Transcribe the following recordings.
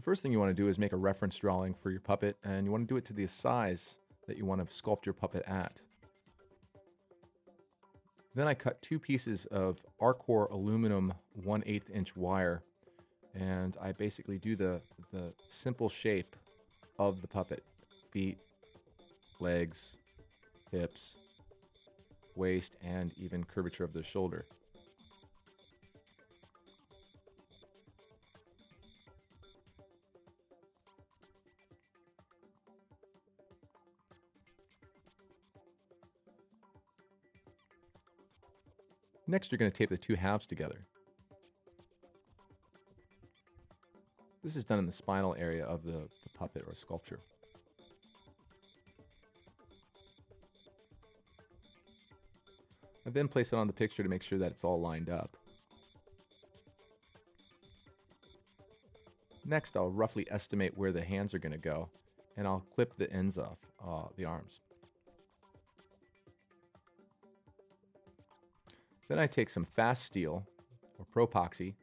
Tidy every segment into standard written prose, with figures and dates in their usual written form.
first thing you want to do is make a reference drawing for your puppet, and you want to do it to the size that you want to sculpt your puppet at. Then I cut 2 pieces of Arcor aluminum 1/8 inch wire, and I basically do the simple shape of the puppet: feet, legs, hips, waist, and even curvature of the shoulder. Next, you're going to tape the 2 halves together. This is done in the spinal area of the puppet or sculpture. I then place it on the picture to make sure that it's all lined up. Next, I'll roughly estimate where the hands are going to go, and I'll clip the ends off the arms. Then I take some fast steel, or ProPoxy.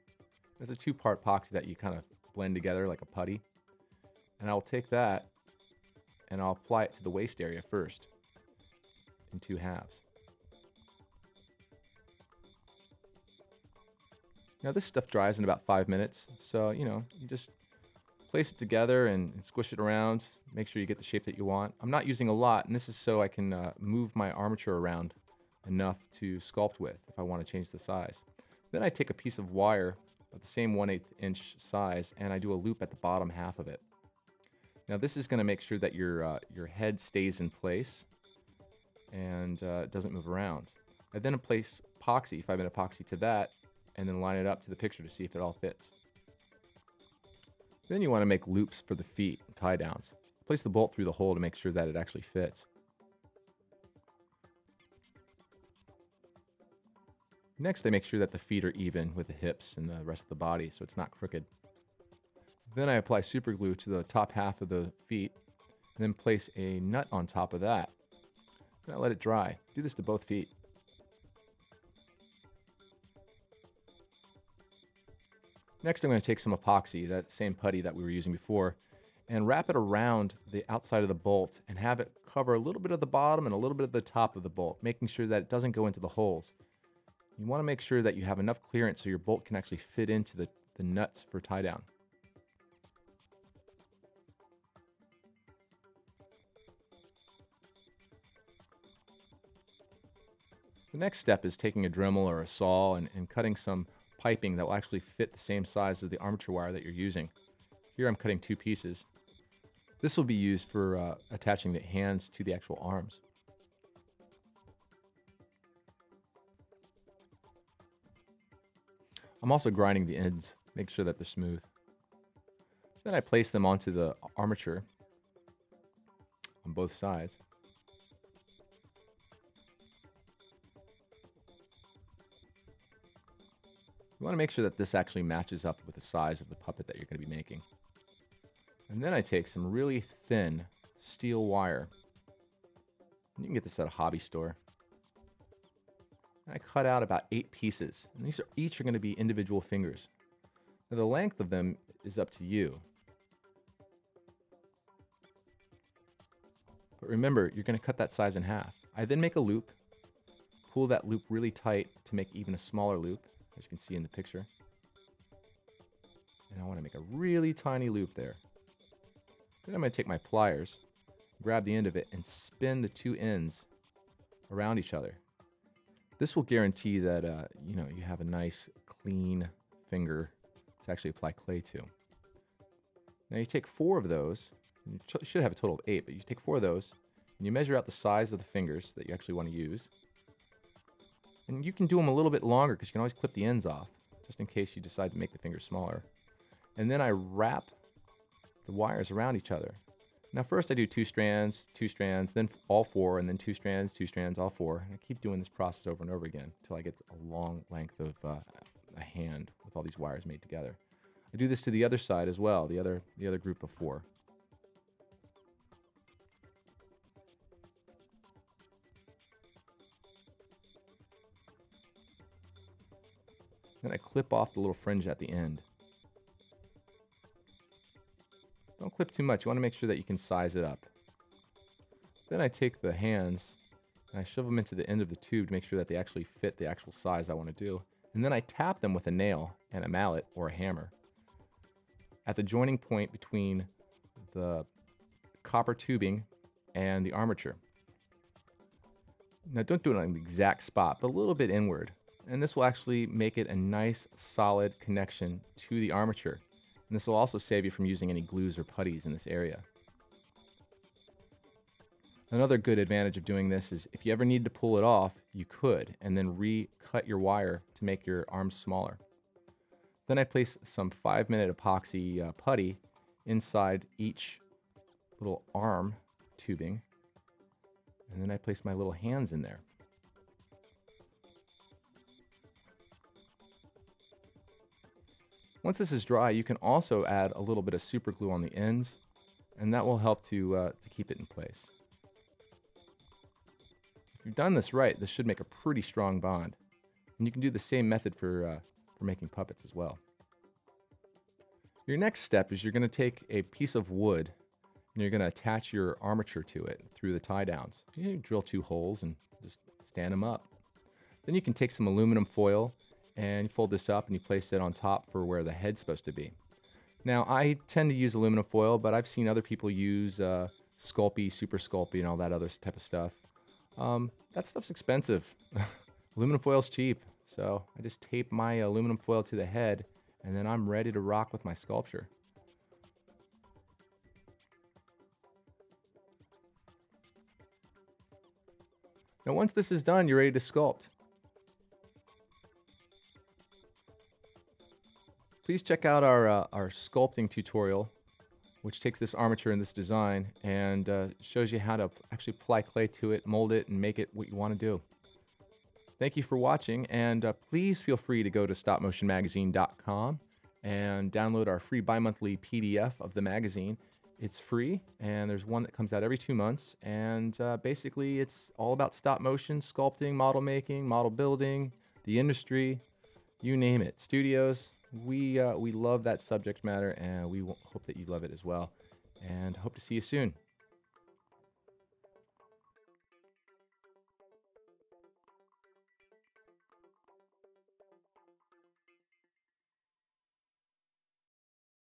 It's a 2-part epoxy that you kind of blend together like a putty. And I'll take that and I'll apply it to the waist area first in 2 halves. Now this stuff dries in about 5 minutes, so you just place it together and squish it around, make sure you get the shape that you want. I'm not using a lot, and this is so I can move my armature around enough to sculpt with if I want to change the size. Then I take a piece of wire of the same 1/8 inch size and I do a loop at the bottom half of it. Now this is going to make sure that your head stays in place and doesn't move around. I then place epoxy, 5-minute epoxy to that, and then line it up to the picture to see if it all fits. Then you want to make loops for the feet, tie downs. Place the bolt through the hole to make sure that it actually fits. Next, I make sure that the feet are even with the hips and the rest of the body so it's not crooked. Then I apply super glue to the top half of the feet and then place a nut on top of that. Then I let it dry. Do this to both feet. Next, I'm going to take some epoxy, that same putty that we were using before, and wrap it around the outside of the bolt and have it cover a little bit of the bottom and a little bit of the top of the bolt, making sure that it doesn't go into the holes. You want to make sure that you have enough clearance so your bolt can actually fit into the nuts for tie down. The next step is taking a Dremel or a saw and cutting some piping that will actually fit the same size as the armature wire that you're using. Here I'm cutting 2 pieces. This will be used for attaching the hands to the actual arms. I'm also grinding the ends, make sure that they're smooth. Then I place them onto the armature on both sides. You want to make sure that this actually matches up with the size of the puppet that you're going to be making. And then I take some really thin steel wire. You can get this at a hobby store. I cut out about 8 pieces, and these are each going to be individual fingers. Now the length of them is up to you. But remember, you're going to cut that size in half. I then make a loop, pull that loop really tight to make even a smaller loop, as you can see in the picture. And I want to make a really tiny loop there. Then I'm going to take my pliers, grab the end of it, and spin the 2 ends around each other. This will guarantee that you have a nice clean finger to actually apply clay to. Now you take 4 of those. You should have a total of 8, but you take 4 of those and you measure out the size of the fingers that you actually want to use. And you can do them a little bit longer because you can always clip the ends off just in case you decide to make the fingers smaller. And then I wrap the wires around each other. Now first I do 2 strands, 2 strands, then all 4, and then 2 strands, 2 strands, all 4. And I keep doing this process over and over again until I get a long length of a hand with all these wires made together. I do this to the other side as well, the other group of 4. Then I clip off the little fringe at the end. Don't clip too much. You want to make sure that you can size it up. Then I take the hands and I shove them into the end of the tube to make sure that they actually fit the actual size I want to do. And then I tap them with a nail and a mallet or a hammer at the joining point between the copper tubing and the armature. Now don't do it on the exact spot, but a little bit inward. And this will actually make it a nice solid connection to the armature. And this will also save you from using any glues or putties in this area. Another good advantage of doing this is if you ever need to pull it off, you could, and then recut your wire to make your arms smaller. Then I place some 5-minute epoxy putty inside each little arm tubing, and then I place my little hands in there. Once this is dry, you can also add a little bit of super glue on the ends, and that will help to keep it in place. If you've done this right, this should make a pretty strong bond. And you can do the same method for making puppets as well. Your next step is you're going to take a piece of wood and you're going to attach your armature to it through the tie downs. You drill 2 holes and just stand them up. Then you can take some aluminum foil and you fold this up and you place it on top for where the head's supposed to be. Now I tend to use aluminum foil, but I've seen other people use Sculpey, Super Sculpey, and all that other type of stuff. That stuff's expensive. Aluminum foil's cheap, so I just tape my aluminum foil to the head and then I'm ready to rock with my sculpture. Now once this is done, you're ready to sculpt. Please check out our sculpting tutorial, which takes this armature and this design and shows you how to actually apply clay to it, mold it, and make it what you want to do. Thank you for watching, and please feel free to go to stopmotionmagazine.com and download our free bi-monthly PDF of the magazine. It's free, and there's one that comes out every 2 months, and basically it's all about stop motion, sculpting, model making, model building, the industry, you name it, studios. We love that subject matter, and we hope that you love it as well, and hope to see you soon.